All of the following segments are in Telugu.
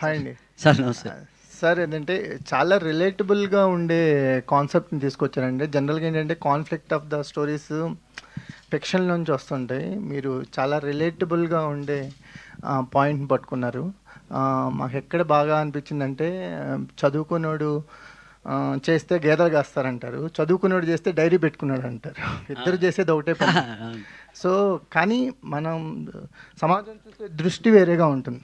హాయ్ అండి. సార్ నమస్తే. సార్ ఏంటంటే చాలా రిలేటబుల్‌గా ఉండే కాన్సెప్ట్‌ని తీసుకొచ్చారండి. జనరల్‌గా ఏంటంటే conflict of the stories fiction నుంచి వస్తుంటాయి. మీరు చాలా రిలేటబుల్‌గా ఉండే పాయింట్‌ని పట్టుకున్నారు. మాకెక్కడ బాగా అనిపించిందంటే చదువుకున్నోడు చేస్తే గేదెలు కాస్తారంటారు. చదువుకున్నోడు చేస్తే డైరీ పెట్టుకున్నాడు అంటారు. ఇద్దరు చేసేది ఒకటే పని. సో కానీ మనం సమాజం చూసే దృష్టి వేరేగా ఉంటుంది.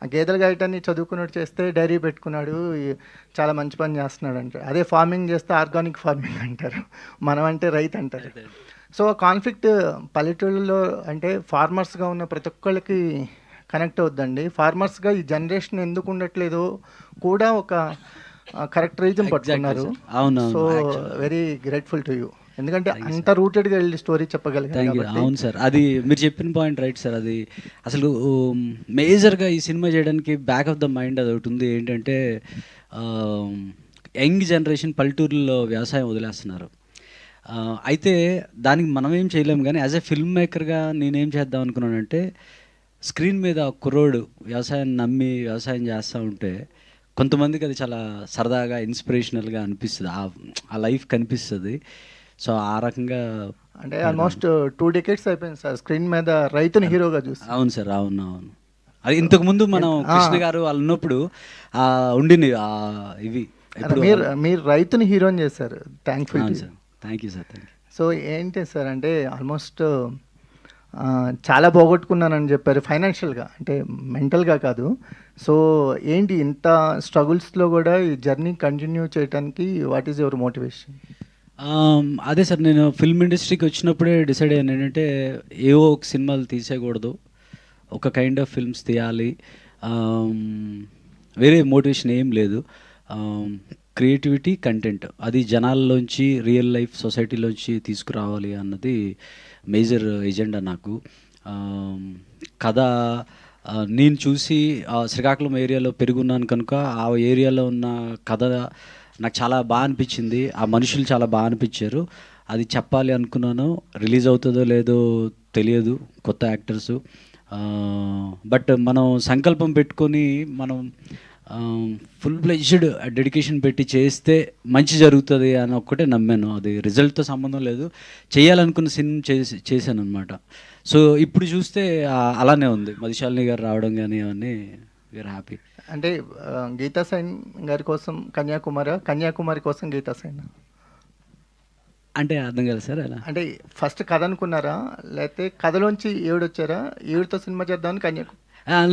ఆ గేదెలు గాయటాన్ని చదువుకున్నాడు చేస్తే డైరీ పెట్టుకున్నాడు చాలా మంచి పని చేస్తున్నాడు అంటారు. అదే ఫార్మింగ్ చేస్తే ఆర్గానిక్ ఫార్మింగ్ అంటారు. మనం అంటే రైతు అంటారు. సో కాన్ఫ్లిక్ట్ పల్లెటూళ్ళలో అంటే ఫార్మర్స్గా ఉన్న ప్రతి ఒక్కళ్ళకి కనెక్ట్ అవుద్దండి. ఫార్మర్స్గా ఈ జనరేషన్ ఎందుకు ఉండట్లేదో కూడా ఒక కరెక్ట్ రీజన్ పట్టుకున్నారు. So very grateful to you. ఎందుకంటే అంత రూటెడ్గా వెళ్ళి స్టోరీ చెప్పగలిగారు. అవును సార్, అది మీరు చెప్పిన పాయింట్ రైట్ సార్. అది అసలు మేజర్గా ఈ సినిమా చేయడానికి బ్యాక్ ఆఫ్ ద మైండ్ అది ఒకటి ఉంది. ఏంటంటే యంగ్ జనరేషన్ పల్లెటూరులో వ్యవసాయం వదిలేస్తున్నారు. అయితే దానికి మనం ఏం చేయలేము, కానీ యాజ్ ఎ ఫిల్మ్ మేకర్గా నేనేం చేద్దాం అనుకున్నానంటే, స్క్రీన్ మీద కుర్రోడు వ్యవసాయాన్ని నమ్మి వ్యవసాయం చేస్తూ ఉంటే కొంతమందికి అది చాలా సరదాగా ఇన్స్పిరేషనల్గా అనిపిస్తుంది, ఆ లైఫ్ కనిపిస్తుంది. సో ఆ రకంగా అంటే ఆల్మోస్ట్ 2 decades అయిపోయింది సార్ స్క్రీన్ మీద రైతుని హీరోగా చూసి. అవును సార్, అవును. అది ఇంతకుముందు మనం కృష్ణ గారు వాళ్ళు ఉన్నప్పుడు ఉండింది ఇవి. మీరు రైతుని హీరోని చేశారు. Thankful sir. Thank you sir. So ఏంటి సార్ అంటే ఆల్మోస్ట్ చాలా పోగొట్టుకున్నానని చెప్పారు ఫైనాన్షియల్గా, అంటే మెంటల్గా కాదు. సో ఏంటి ఇంత స్ట్రగుల్స్లో కూడా ఈ జర్నీ కంటిన్యూ చేయడానికి వాట్ ఈజ్ యువర్ మోటివేషన్? అదే సార్, నేను ఫిల్మ్ ఇండస్ట్రీకి వచ్చినప్పుడే డిసైడ్ అయ్యాను ఏంటంటే ఏవో ఒక సినిమాలు తీసేయకూడదు, ఒక కైండ్ ఆఫ్ ఫిల్మ్స్ తీయాలి. వేరే మోటివేషన్ ఏం లేదు. క్రియేటివిటీ, కంటెంట్ అది జనాల్లోంచి రియల్ లైఫ్ సొసైటీలోంచి తీసుకురావాలి అన్నది మేజర్ ఎజెండా నాకు. కథ నేను చూసి శ్రీకాకుళం ఏరియాలో పెరుగున్నాను కనుక ఆ ఏరియాలో ఉన్న కథ నాకు చాలా బాగా అనిపించింది. ఆ మనుషులు చాలా బాగా అనిపించారు. అది చెప్పాలి అనుకున్నాను. రిలీజ్ అవుతుందో లేదో తెలియదు, కొత్త యాక్టర్సు. బట్ మనం సంకల్పం పెట్టుకొని మనం ఫుల్ ఫ్లెడ్జ్డ్ డెడికేషన్ పెట్టి చేస్తే మంచి జరుగుతుంది అని ఒక్కటే నమ్మాను. అది రిజల్ట్తో సంబంధం లేదు, చేయాలనుకున్న సినిమా చేశాను అనమాట. సో ఇప్పుడు చూస్తే అలానే ఉంది. మధుశాలిని గారు రావడం కానీ అవన్నీ వీఆర్ హ్యాపీ. అంటే గీతా సైన్ గారి కోసం కన్యాకుమారి కోసం గీతా సైన్ అంటే అర్థం కాదు సార్. అలా అంటే ఫస్ట్ కథ అనుకున్నారా, లేకపోతే కథలోంచి ఏవిడొచ్చారా, ఏవిడితో సినిమా చేద్దామని కన్యాకుమారి?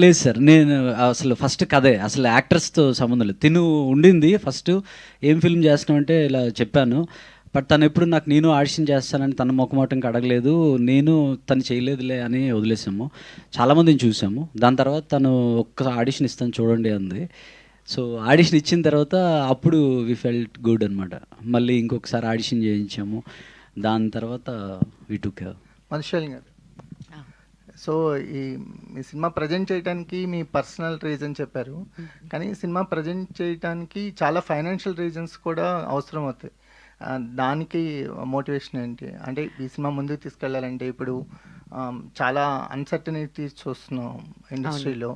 లేదు సార్, నేను అసలు ఫస్ట్ కథే, అసలు యాక్టర్స్తో సంబంధం లేదు. తిను ఉండింది ఫస్ట్ ఏం ఫిల్మ్ చేస్తున్నావు అంటే ఇలా చెప్పాను. బట్ తను ఎప్పుడు నాకు నేను ఆడిషన్ చేస్తానని తన మొక్కమోటంకి అడగలేదు, నేను తను చేయలేదులే అని వదిలేసాము. చాలామందిని చూసాము. దాని తర్వాత తను ఒక్క ఆడిషన్ ఇస్తాను చూడండి అంది. సో ఆడిషన్ ఇచ్చిన తర్వాత అప్పుడు వి ఫెల్ట్ గుడ్ అనమాట. మళ్ళీ ఇంకొకసారి ఆడిషన్ చేయించాము. దాని తర్వాత వి టుక్ మధుశాలిని గారు. సో ఈ సినిమా ప్రజెంట్ చేయడానికి మీ పర్సనల్ రీజన్ చెప్పారు, కానీ సినిమా ప్రజెంట్ చేయడానికి చాలా ఫైనాన్షియల్ రీజన్స్ కూడా అవసరం అవుతాయి. దానికి మోటివేషన్ ఏంటి? అంటే ఈ సినిమా ముందుకు తీసుకెళ్ళాలంటే ఇప్పుడు చాలా అన్సర్టనిటీస్ చూస్తున్నాం ఇండస్ట్రీలో.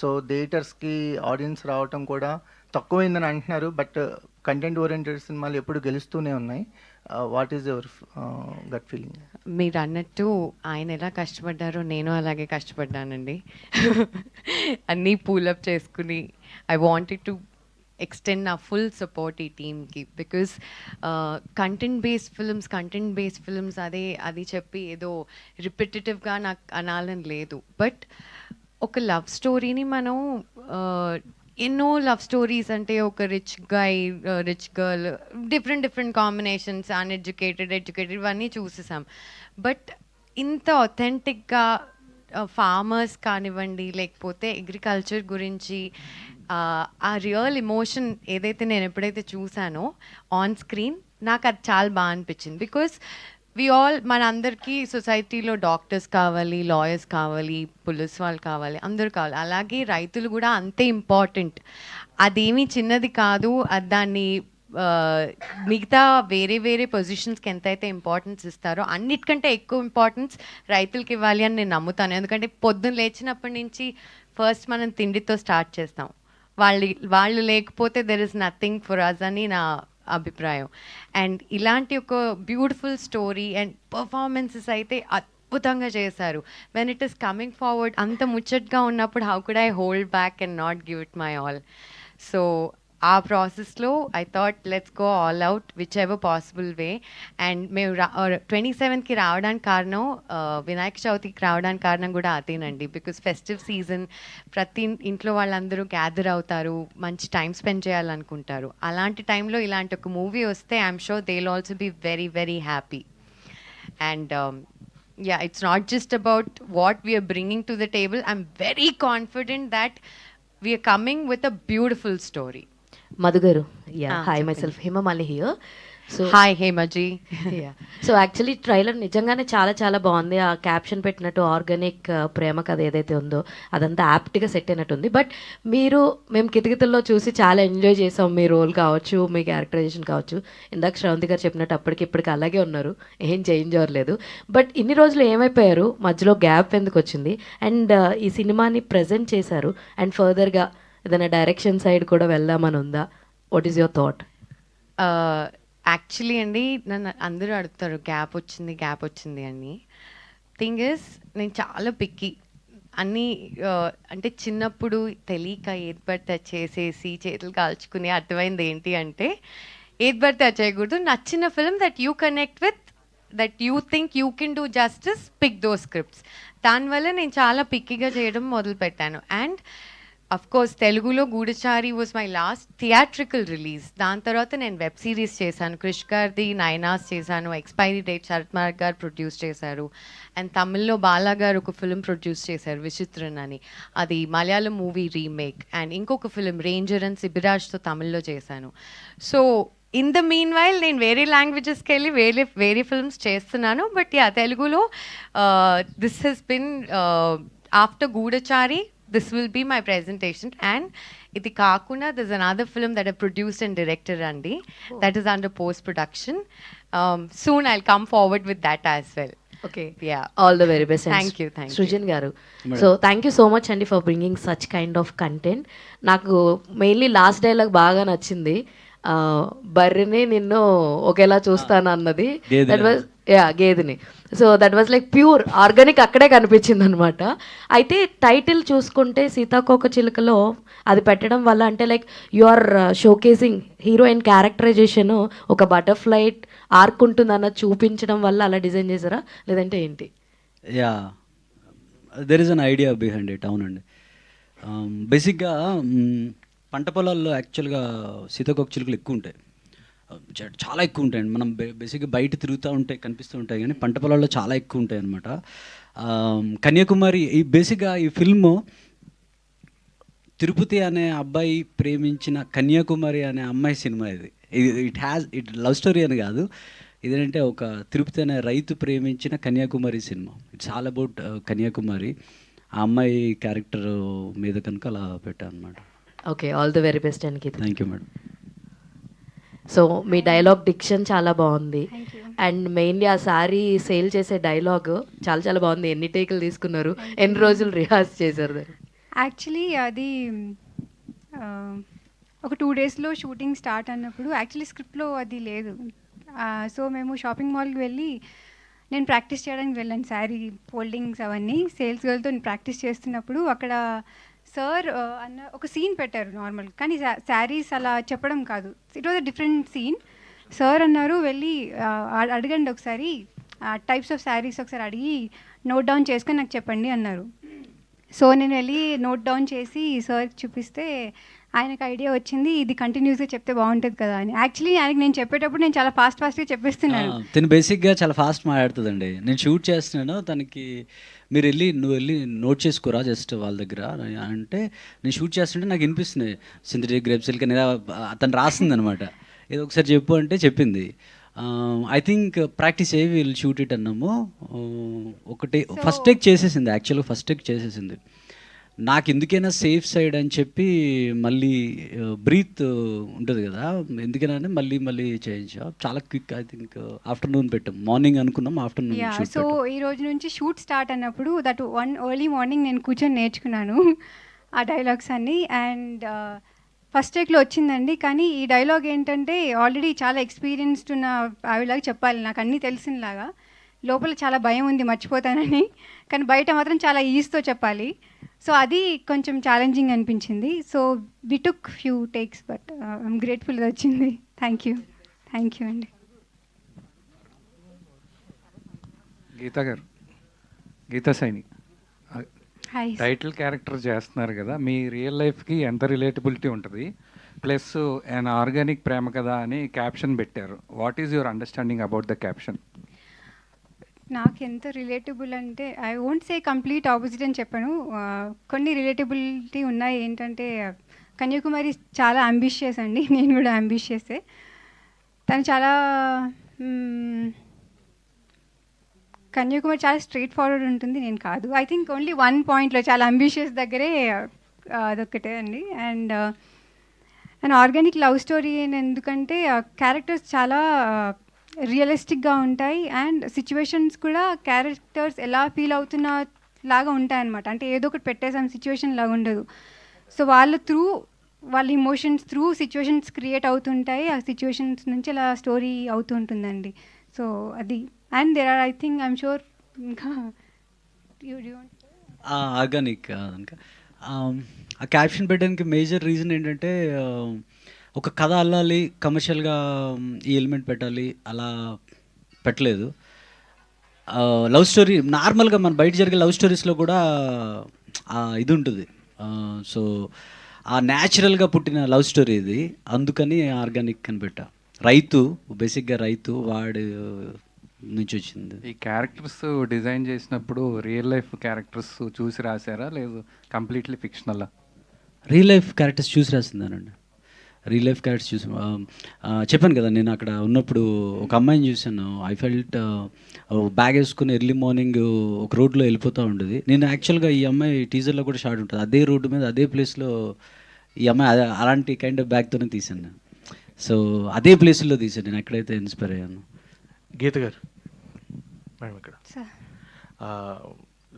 సో థియేటర్స్కి ఆడియన్స్ రావటం కూడా తక్కువైందని అంటున్నారు, బట్ కంటెంట్ ఓరియంటెడ్ సినిమాలు ఎప్పుడు గెలుస్తూనే ఉన్నాయి. What is your gut feeling? మీరు అన్నట్టు ఆయన ఎలా కష్టపడ్డారో నేను అలాగే కష్టపడ్డానండి. అన్నీ పూలప్ చేసుకుని ఐ వాంటెడ్ టు ఎక్స్టెండ్ నా ఫుల్ సపోర్ట్ ఈ టీమ్కి. బికాజ్ కంటెంట్ బేస్డ్ ఫిల్మ్స్ అది చెప్పి ఏదో రిపిటేటివ్గా నాకు అనాలని లేదు. బట్ ఒక లవ్ స్టోరీని మనం ఎన్నో లవ్ స్టోరీస్ అంటే ఒక rich girl, different combinations, uneducated, educated ఇవన్నీ చూసేసాం. బట్ ఇంత ఒథెంటిక్గా ఫార్మర్స్ కానివ్వండి, లేకపోతే అగ్రికల్చర్ గురించి ఆ రియల్ ఎమోషన్ ఏదైతే నేను ఎప్పుడైతే చూసానో ఆన్ స్క్రీన్, నాకు అది చాలా బాగా అనిపించింది. బికాస్ మనందరికీ సొసైటీలో డాక్టర్స్ కావాలి, లాయర్స్ కావాలి, పోలీస్ వాళ్ళు కావాలి, అందరూ కావాలి. అలాగే రైతులు కూడా అంతే ఇంపార్టెంట్. అదేమీ చిన్నది కాదు. దాన్ని మిగతా వేరే పొజిషన్స్కి ఎంతైతే ఇంపార్టెన్స్ ఇస్తారో అన్నిటికంటే ఎక్కువ ఇంపార్టెన్స్ రైతులకి ఇవ్వాలి అని నేను నమ్ముతాను. ఎందుకంటే పొద్దున్న లేచినప్పటి నుంచి ఫస్ట్ మనం తిండితో స్టార్ట్ చేస్తాం. వాళ్ళు లేకపోతే there is nothing for us అని నా అభిప్రాయం. అండ్ ఇలాంటి ఒక బ్యూటిఫుల్ స్టోరీ అండ్ పర్ఫార్మెన్సెస్ అయితే అద్భుతంగా చేశారు. When it is coming forward అంత ముచ్చట్గా ఉన్నప్పుడు how could I hold back and not give it my all. So ఆ ప్రాసెస్లో I thought let's go all out which ever possible way. And మేము 27కి రావడానికి కారణం, వినాయక చవితికి రావడానికి కారణం కూడా అదేనండి. బికాస్ ఫెస్టివ్ సీజన్, ప్రతి ఇంట్లో వాళ్ళందరూ గ్యాదర్ అవుతారు, మంచి టైం స్పెండ్ చేయాలనుకుంటారు. అలాంటి టైంలో ఇలాంటి ఒక మూవీ వస్తే I'm sure they will also be very very happy. And yeah, it's not just about what we are bringing to the table. I'm very confident that we are coming with a beautiful story. Madhu గారు, యా, Ah, హాయ్, చెప్పండి. My self Hemamali here. So Hi Hemaji. So actually trailer నిజంగానే చాలా చాలా బాగుంది. ఆ క్యాప్షన్ పెట్టినట్టు ఆర్గానిక్ ప్రేమ కథ ఏదైతే ఉందో అదంతా యాప్ట్గా సెట్ అయినట్టుంది. బట్ మేము కితకితల్లో చూసి చాలా ఎంజాయ్ చేసాం. మీ రోల్ కావచ్చు, మీ క్యారెక్టరైజేషన్ కావచ్చు. ఇందాక శ్రవంతి గారు చెప్పినట్టు అప్పటికి ఇప్పటికి అలాగే ఉన్నారు, ఏం చేంజ్ అవ్వలేదు. బట్ ఇన్ని రోజులు ఏమైపోయారు, మధ్యలో గ్యాప్ ఎందుకు వచ్చింది? అండ్ ఈ సినిమాని ప్రజెంట్ చేశారు అండ్ ఫర్దర్గా ఏదైనా డైరెక్షన్ సైడ్ కూడా వెళ్దామని ఉందా? What is your thought? Actually అండి, నన్ను అందరూ అడుగుతారు గ్యాప్ వచ్చింది అని. థింగ్ ఇస్, నేను చాలా పిక్కి. అన్నీ అంటే చిన్నప్పుడు తెలియక ఏది పడితే అది చేసేసి చేతులు కాల్చుకుని అర్థమైంది ఏంటి అంటే, ఏది పడితే అది చేయకూడదు. నచ్చిన film that you connect with, that you think you can do justice, pick those scripts. దానివల్ల నేను చాలా పిక్కిగా చేయడం మొదలుపెట్టాను. అండ్ అఫ్ కోర్స్ తెలుగులో Goodachari was my last theatrical release. దాని తర్వాత నేను వెబ్ సిరీస్ చేశాను, క్రిష్ గారిది నైనాస్ చేశాను, ఎక్స్పైరీ డేట్ శరత్ మార్క్ గారు ప్రొడ్యూస్ చేశారు. అండ్ తమిళ్లో బాలా గారు ఒక ఫిల్మ్ ప్రొడ్యూస్ చేశారు, విచిత్రన్ అని, అది మలయాళం మూవీ రీమేక్. అండ్ ఇంకొక ఫిల్మ్ రేంజర్ అండ్ సిబిరాజ్తో తమిళ్లో చేశాను. So in the meanwhile నేను వేరే లాంగ్వేజెస్కి వెళ్ళి వేరే ఫిల్మ్స్ చేస్తున్నాను. బట్ యా, తెలుగులో this has been after Goodachari, this will be my presentation. And ఇది కాకుండా there's another film that I produced and directed andi, that is under post production. Soon I'll come forward with that as well. Okay, Yeah. All the very best. Thank you, thank you. Srujan garu, Madam. So thank you so much అండి for bringing such kind of content. నాకు మెయిన్లీ లాస్ట్ డైలాగ్ బాగా నచ్చింది. బర్రెని నిన్ను ఒకేలా చూస్తాను అన్నది. గేదెని. దట్ వాజ్, యా, గేదెని. So that was like pure organic, అక్కడే కనిపించింది అనమాట. అయితే టైటిల్ చూసుకుంటే సీతాకోక చిలుకలో అది పెట్టడం వల్ల అంటే like you are showcasing heroine characterization, ఒక బటర్ఫ్లై ఆర్క్ ఉంటుందన్న చూపించడం వల్ల అలా డిజైన్ చేశారా, లేదంటే ఏంటి? Yeah, there is an idea behind it. అవునండి, బేసిక్గా పంట పొలాల్లో యాక్చువల్గా సీతాకోక చిలుకలు ఎక్కువ ఉంటాయి, చాలా ఎక్కువ ఉంటాయండి. మనం బేసిక్గా బయట తిరుగుతూ ఉంటాయి, కనిపిస్తూ ఉంటాయి, కానీ పంట పొలాల్లో చాలా ఎక్కువ ఉంటాయి అనమాట. కన్యాకుమారి, ఈ బేసిక్గా ఈ ఫిల్మ్ తిరుపతి అనే అబ్బాయి ప్రేమించిన కన్యాకుమారి అనే అమ్మాయి సినిమా. ఇట్ లవ్ స్టోరీ అని కాదు, ఇదేంటంటే ఒక తిరుపతి అనే రైతు ప్రేమించిన కన్యాకుమారి సినిమా. It's all about Kanyakumari. ఆ అమ్మాయి క్యారెక్టర్ మీద కనుక అలా పెట్టాను అనమాట. Okay, all the very best and Keerthi. Thank you madam. So మీ డైలాగ్ డిక్షన్ చాలా బాగుంది. అండ్ మెయిన్లీ ఆ సారీ సేల్ చేసే డైలాగ్ చాలా చాలా బాగుంది. ఎన్ని టేకులు తీసుకున్నారు, ఎన్ని రోజులు రిహార్స్ చేశారు దాన్ని? యాక్చువల్లీ అది ఒక 2 డేస్లో షూటింగ్ స్టార్ట్ అన్నప్పుడు యాక్చువల్లీ స్క్రిప్ట్లో అది లేదు. సో మేము షాపింగ్ మాల్కి వెళ్ళి నేను ప్రాక్టీస్ చేయడానికి వెళ్ళాను, శారీ ఫోల్డింగ్స్ అవన్నీ. సేల్స్ గర్ల్తో నేను ప్రాక్టీస్ చేస్తున్నప్పుడు అక్కడ సార్ అన్న ఒక సీన్ పెట్టారు నార్మల్, కానీ శారీస్ అలా చెప్పడం కాదు, it was a different scene. Sir అన్నారు వెళ్ళి అడగండి ఒకసారి, టైప్స్ ఆఫ్ శారీస్ ఒకసారి అడిగి నోట్ డౌన్ చేసుకొని నాకు చెప్పండి అన్నారు. సో నేను వెళ్ళి నోట్ డౌన్ చేసి సార్కి చూపిస్తే ఆయనకు ఐడియా వచ్చింది, ఇది కంటిన్యూస్గా చెప్తే బాగుంటుంది కదా అని. యాక్చువల్లీ ఆయనకి నేను చెప్పేటప్పుడు నేను చాలా ఫాస్ట్గా చెప్పేస్తున్నాను. తను బేసిక్గా చాలా ఫాస్ట్ మాట్లాడుతుందండి. నేను షూట్ చేస్తున్నాను, తనకి నువ్వు వెళ్ళి నోట్ చేసుకోరా జస్ట్ వాళ్ళ దగ్గర అంటే, నేను షూట్ చేస్తుంటే నాకు వినిపిస్తుంది సింథటిక్ గ్రేప్ సిల్క్ అనేది తను రాస్తుంది అనమాట. ఏదో ఒకసారి చెప్పు అంటే చెప్పింది. ఐ థింక్ ప్రాక్టీస్ అయ్యి వీళ్ళు షూట్ ఇట్ అన్నాము. ఒకటి ఫస్ట్ టేక్ చేసేసింది, యాక్చువల్గా ఫస్ట్ టేక్ చేసేసింది. నాకు ఎందుకైనా సేఫ్ సైడ్ అని చెప్పి మళ్ళీ బ్రీత్ ఉంటుంది కదా, ఎందుకైనా మళ్ళీ చేయించా. చాలా క్విక్, ఐ థింక్ ఆఫ్టర్నూన్ పెట్టాం, మార్నింగ్ అనుకున్నాం, ఆఫ్టర్నూన్. సో ఈ రోజు నుంచి షూట్ స్టార్ట్ అన్నప్పుడు దట్ 1 ఎర్లీ మార్నింగ్ నేను కూర్చొని నేర్చుకున్నాను. ఆ డైలాగ్స్ అన్నీ. అండ్ ఫస్ట్ టేక్లో వచ్చిందండి. కానీ ఈ డైలాగ్ ఏంటంటే ఆల్రెడీ చాలా ఎక్స్పీరియన్స్డ్ ఉన్న ఆవిడలాగా చెప్పాలి, నాకు అన్నీ తెలిసినలాగా. లోపల చాలా భయం ఉంది మర్చిపోతానని, కానీ బయట మాత్రం చాలా ఈజీతో చెప్పాలి. సో అది కొంచెం ఛాలెంజింగ్ అనిపించింది. So we took few takes, but I'm grateful ఇది వచ్చింది. థ్యాంక్ యూ అండి. గీతా గారు, Geeta Saini hi. Title character చేస్తున్నారు కదా, మీ రియల్ లైఫ్కి ఎంత రిలేటబిలిటీ ఉంటుంది, ప్లస్ an ఆర్గానిక్ ప్రేమ కదా అని క్యాప్షన్ పెట్టారు. What is your understanding about the caption? నాకు ఎంత రిలేటబుల్ అంటే I won't say complete opposite అని చెప్పాను. కొన్ని రిలేటబిలిటీ ఉన్నాయి. ఏంటంటే కన్యాకుమారి చాలా అంబిషియస్ అండి, నేను కూడా అంబిషియసే. తను చాలా కన్యాకుమారి చాలా స్ట్రైట్ ఫార్వర్డ్ ఉంటుంది, నేను కాదు. ఐ థింక్ ఓన్లీ వన్ పాయింట్లో చాలా అంబిషియస్ దగ్గరే అదొక్కటే అండి. అండ్ ఆర్గానిక్ లవ్ స్టోరీ ఎందుకంటే క్యారెక్టర్స్ చాలా రియలిస్టిక్గా ఉంటాయి. అండ్ సిచ్యువేషన్స్ కూడా క్యారెక్టర్స్ ఎలా ఫీల్ అవుతున్న లాగా ఉంటాయన్నమాట. అంటే ఏదో ఒకటి పెట్టేసాం సిచ్యువేషన్ లాగా ఉండదు. సో వాళ్ళ ఇమోషన్స్ త్రూ సిచ్యువేషన్స్ క్రియేట్ అవుతుంటాయి. ఆ సిచ్యువేషన్స్ నుంచి అలా స్టోరీ అవుతూ ఉంటుందండి. సో అది. And there are, I think, I'm sure, ఇంకా ఆర్గానిక్ కనుక ఆ క్యాప్షన్ పెట్టడానికి మేజర్ రీజన్ ఏంటంటే ఒక కథ అల్లాలి, కమర్షియల్గా ఈ ఎలిమెంట్ పెట్టాలి అలా పెట్టలేదు. లవ్ స్టోరీ నార్మల్గా మన బయట జరిగే లవ్ స్టోరీస్లో కూడా ఇది ఉంటుంది. సో ఆ న్యాచురల్గా పుట్టిన లవ్ స్టోరీ ఇది, అందుకని ఆర్గానిక్ అని పెట్టా. బేసిక్గా రైతు వాడు నుంచి వచ్చింది. ఈ క్యారెక్టర్స్ డిజైన్ చేసినప్పుడు రియల్ లైఫ్ క్యారెక్టర్స్ చూసి రాశారా, లేదు కంప్లీట్లీ ఫిక్షనలా? రియల్ లైఫ్ క్యారెక్టర్స్ చూసి రాసిందానండి. రియల్ లైఫ్ క్యారెక్టర్స్ చూసి చెప్పాను కదా, నేను అక్కడ ఉన్నప్పుడు ఒక అమ్మాయిని చూశాను. ఐ ఫెల్ట్ బ్యాగ్ వేసుకుని ఎర్లీ మార్నింగ్ ఒక రోడ్లో వెళ్ళిపోతూ ఉండేది. నేను యాక్చువల్గా ఈ అమ్మాయి టీజర్లో కూడా షార్ట్ ఉంటుంది, అదే రోడ్డు మీద అదే ప్లేస్లో ఈ అమ్మాయి అలాంటి కైండ్ ఆఫ్ బ్యాగ్తోనే తీశాను నేను. సో అదే ప్లేస్లో తీశాను నేను, ఎక్కడైతే ఇన్స్పైర్ అయ్యాను. గీత గారు మేడం, ఇక్కడ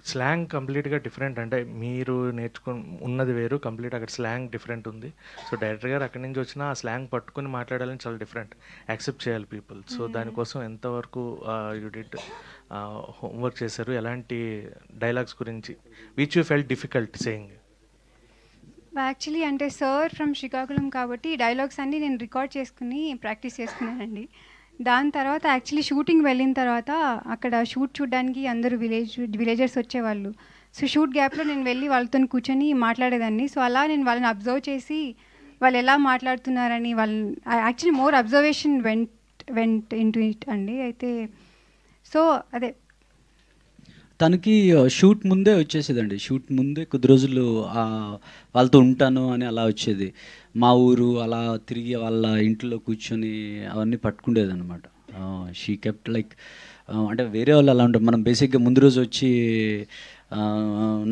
స్లాంగ్ కంప్లీట్గా డిఫరెంట్. అంటే మీరు ఉన్నది వేరు, కంప్లీట్ అక్కడ స్లాంగ్ డిఫరెంట్ ఉంది. సో డైరెక్టర్ గారు అక్కడి నుంచి వచ్చిన ఆ స్లాంగ్ పట్టుకుని మాట్లాడాలని చాలా డిఫరెంట్, యాక్సెప్ట్ చేయాలి పీపుల్. సో దానికోసం ఎంతవరకు యూ డిడ్ హోంవర్క్ చేశారు? ఎలాంటి డైలాగ్స్ గురించి which you felt difficult saying? Actually అంటే సార్ ఫ్రమ్ శ్రీకాకుళం కాబట్టి డైలాగ్స్ అన్నీ నేను రికార్డ్ చేసుకుని ప్రాక్టీస్ చేసుకున్నానండి. దాని తర్వాత యాక్చువల్లీ షూటింగ్ వెళ్ళిన తర్వాత అక్కడ షూట్ చూడడానికి అందరూ విలేజర్స్ వచ్చేవాళ్ళు. సో షూట్ గ్యాప్లో నేను వెళ్ళి వాళ్ళతో కూర్చొని మాట్లాడేదాన్ని. సో అలా నేను వాళ్ళని అబ్జర్వ్ చేసి వాళ్ళు ఎలా మాట్లాడుతున్నారని actually more observation vent into it అండి. అయితే సో అదే తనకి షూట్ ముందే వచ్చేసేదండి. షూట్ ముందే కొద్ది రోజులు వాళ్ళతో ఉంటాను అని అలా వచ్చేది. మా ఊరు అలా తిరిగి వాళ్ళ ఇంట్లో కూర్చొని అవన్నీ పట్టుకుండేది అనమాట. షీ కెప్ట్ లైక్, అంటే వేరే వాళ్ళు అలా ఉంటారు. మనం బేసిక్గా ముందు రోజు వచ్చి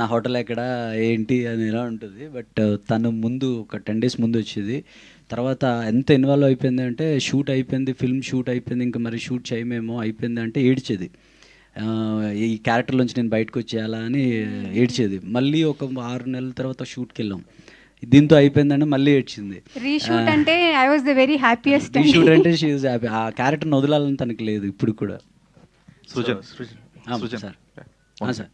నా హోటల్ ఎక్కడ ఏంటి అని ఎలా ఉంటుంది. బట్ తను ముందు ఒక 10 days ముందు వచ్చేది. తర్వాత ఎంత ఇన్వాల్వ్ అయిపోయింది అంటే, షూట్ అయిపోయింది, ఫిల్మ్ షూట్ అయిపోయింది, ఇంకా మరి షూట్ చేయమేమో అయిపోయింది అంటే ఏడ్చేది. ఈ క్యారెక్టర్లోంచి నేను బయటకు వచ్చేయాలా అని ఏడ్చేది. మళ్ళీ ఒక 6 నెలల తర్వాత షూట్కి వెళ్ళాం, దీంతో అయిపోయిందంటే మళ్ళీ ఏడ్చింది. రీషూట్ అంటే I was the very happiest. Reshoot అంటే షీ ఈజ్ హ్యాపీ. ఆ క్యారెక్టర్ని వదలాలని తనకి లేదు ఇప్పుడు కూడా. సృజన్ సార్,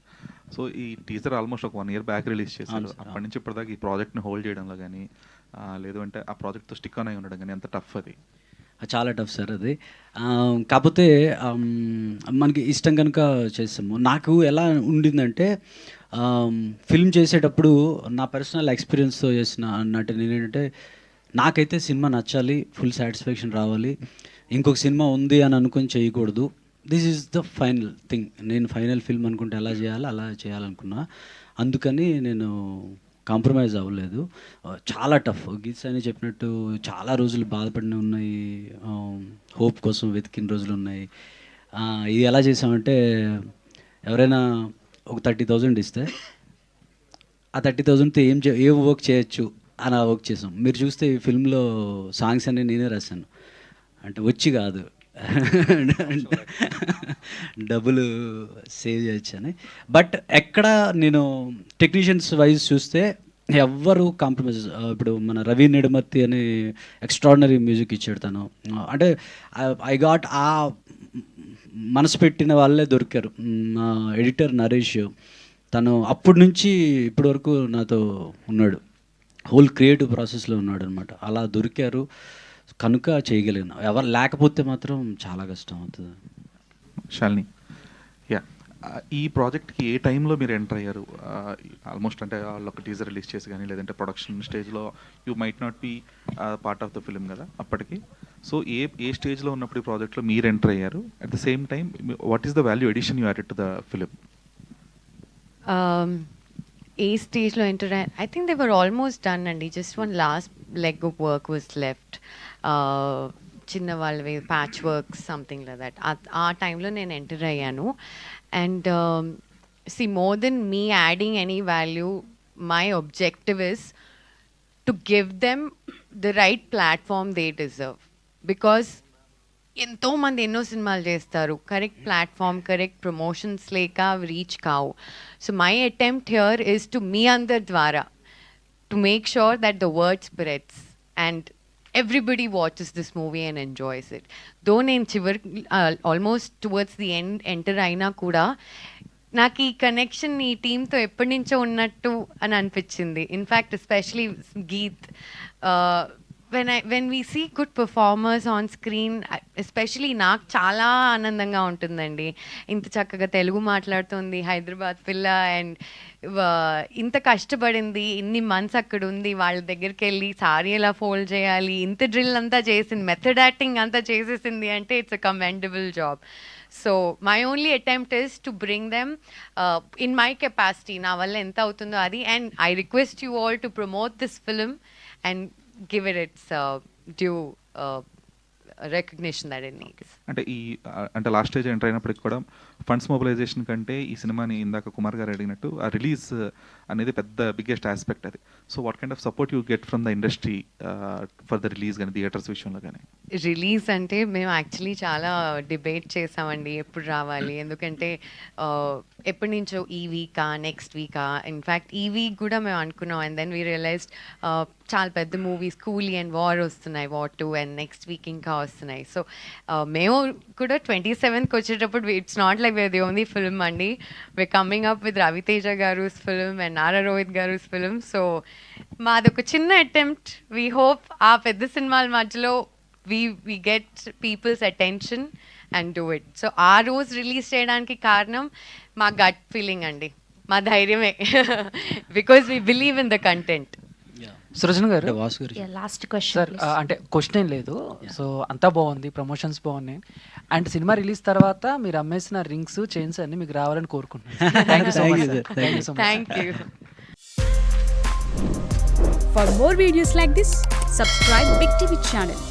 సో ఈ టీజర్ ఆల్మోస్ట్ ఒక 1 year బ్యాక్ రిలీజ్ చేశారు. అప్పటి నుంచి ఇప్పటిదాకా ఈ ప్రాజెక్ట్ని హోల్డ్ చేయడంలో కానీ, లేదు అంటే ఆ ప్రాజెక్ట్తో స్టిక్ ఆన్ అయి ఉండడం కానీ ఎంత టఫ్ అది? చాలా టఫ్ సార్ అది. కాకపోతే మనకి ఇష్టం కనుక చేస్తాము. నాకు ఎలా ఉండిందంటే, ఫిల్మ్ చేసేటప్పుడు నా పర్సనల్ ఎక్స్పీరియన్స్తో చేసిన అన్నట్టు నేనేంటంటే, నాకైతే సినిమా నచ్చాలి, ఫుల్ సాటిస్ఫాక్షన్ రావాలి, ఇంకొక సినిమా ఉంది అని అనుకొని చేయకూడదు. This is the final thing. నేను ఫైనల్ ఫిల్మ్ అనుకుంటే ఎలా చేయాలో అలా చేయాలనుకున్నా. అందుకని నేను కాంప్రమైజ్ అవ్వలేదు. చాలా టఫ్, గీత అని చెప్పినట్టు చాలా రోజులు బాధపడిన ఉన్నాయి, హోప్ కోసం వెతికిన రోజులు ఉన్నాయి. ఇది ఎలా చేసామంటే, ఎవరైనా ఒక 30,000 ఇస్తే ఆ 30,000తో ఏం వర్క్ చేయొచ్చు అని ఆ వర్క్ చేసాం. మీరు చూస్తే ఈ ఫిల్మ్లో సాంగ్స్ అన్నీ నేనే రాశాను. అంటే వచ్చి కాదు, డబ్బులు సేవ్ చేయొచ్చు అని. బట్ ఎక్కడ నేను టెక్నీషియన్స్ వైజ్ చూస్తే ఎవ్వరు కాంప్రమైజ్. ఇప్పుడు మన రవి నెడుమర్తి అని ఎక్స్ట్రాడినరీ మ్యూజిక్ ఇచ్చాడు తను. అంటే ఐ గాట్ ఆ మనసు పెట్టిన వాళ్ళే దొరికారు. నా ఎడిటర్ నరేష్, తను అప్పటి నుంచి ఇప్పటి వరకు నాతో ఉన్నాడు, హోల్ క్రియేటివ్ ప్రాసెస్లో ఉన్నాడు అనమాట. అలా దొరికారు కనుక చేయగలిగిన. ఎవరు లేకపోతే మాత్రం చాలా కష్టం అవుతుంది. శాలిని, యా, ఈ ప్రాజెక్ట్కి ఏ టైంలో మీరు ఎంటర్ అయ్యారు? ఆల్మోస్ట్ అంటే వాళ్ళు ఒక టీజర్ రిలీజ్ చేసి కానీ లేదంటే ప్రొడక్షన్ స్టేజ్లో you might not be part of the film కదా అప్పటికి. సో ఏ స్టేజ్లో ఉన్నప్పుడు ఈ ప్రాజెక్ట్లో మీరు ఎంటర్ అయ్యారు? At the same time what is the value edition you added to the film? ఏ స్టేజ్లో enter I think they were almost done అండి. Just one last leg of work was left. చిన్న వాళ్ళవి patch work something like that. ఆ టైంలో నేను ఎంటర్ అయ్యాను. And see more than me adding any value, my objective is to give them the right platform they deserve. Because ఎంతోమంది ఎన్నో సినిమాలు చేస్తారు, కరెక్ట్ ప్లాట్ఫామ్, కరెక్ట్ ప్రమోషన్స్ లేక రీచ్ కావు. So my attempt here is to మీ అందరి ద్వారా to make sure that the word spreads and everybody watches this movie and enjoys it. Though నేను చివరికి almost towards the end enter అయినా కూడా నాకు ఈ కనెక్షన్ ఈ టీంతో ఎప్పటి నుంచో ఉన్నట్టు అని అనిపించింది. In fact especially Geet, when we see good performers on screen, especially నాకు చాలా ఆనందంగా ఉంటుందండి. ఇంత చక్కగా తెలుగు మాట్లాడుతుంది, హైదరాబాద్ పిల్ల, అండ్ ఇంత కష్టపడింది, ఇన్ని మంత్స్ అక్కడ ఉంది, వాళ్ళ దగ్గరికి వెళ్ళి సారీ ఎలా ఫోల్డ్ చేయాలి, ఇంత డ్రిల్ అంతా చేసింది, మెథడ్ యాక్టింగ్ అంతా చేసేసింది అంటే it's a commendable job. So my only attempt is to bring them in my capacity, నా వల్ల ఎంత అవుతుందో అది. And I request you all to promote this film and give it its due recognition that it needs. అంటే లాస్ట్ స్టేజ్ ఎంటర్ అయినప్పటికి కూడా ఫండ్స్ మొబిలైజేషన్ కంటే ఈ సినిమాని ఇందాక కుమార్ గారు అడిగినట్టు ఆ రిలీజ్ అనేది పెద్ద బిగ్గెస్ట్ ఆస్పెక్ట్ అది. So what kind of support you get from the industry for the release కానీ థియేటర్స్ విషయంలో కానీ? రిలీజ్ అంటే మేము యాక్చువల్లీ చాలా డిబేట్ చేసామండి ఎప్పుడు రావాలి, ఎందుకంటే ఎప్పటి నుంచో ఈ వీకా నెక్స్ట్ వీకా, ఇన్ఫ్యాక్ట్ ఈ వీక్ కూడా మేము అనుకున్నాం. అండ్ దెన్ వీ రియలైజ్డ్ చాలా పెద్ద మూవీస్ కూలీ అండ్ వార్ వస్తున్నాయి, వార్ 2, అండ్ నెక్స్ట్ వీక్ ఇంకా వస్తున్నాయి. సో మేము కూడా 27th వచ్చేటప్పుడు it's not like we're the only film అండి. we're coming up with Raviteja గారు's film and నారా రోహిత్ గారు's film. సో మాది ఒక చిన్న అటెంప్ట్. వీ హోప్ ఆ పెద్ద సినిమాల మధ్యలో we get people's attention and do it. So ఆ రోజు రిలీజ్ చేయడానికి కారణం మా గట్ ఫీలింగ్ అండి, మా ధైర్యమే. Because we believe in the content. Srujan గారు, వాసు గారు, లాస్ట్ సార్ క్వశ్చన్ అంటే క్వశ్చన్ ఏం లేదు. సో అంతా బాగుంది, ప్రమోషన్స్ బాగున్నాయి, అండ్ సినిమా రిలీజ్ తర్వాత మీరు అమ్మేసిన రింగ్స్, చైన్స్ అన్ని మీకు రావాలని కోరుకుంటున్నాను. Thank you so much. Thank you so much. Thank you. For more videos like this, subscribe Big TV channel.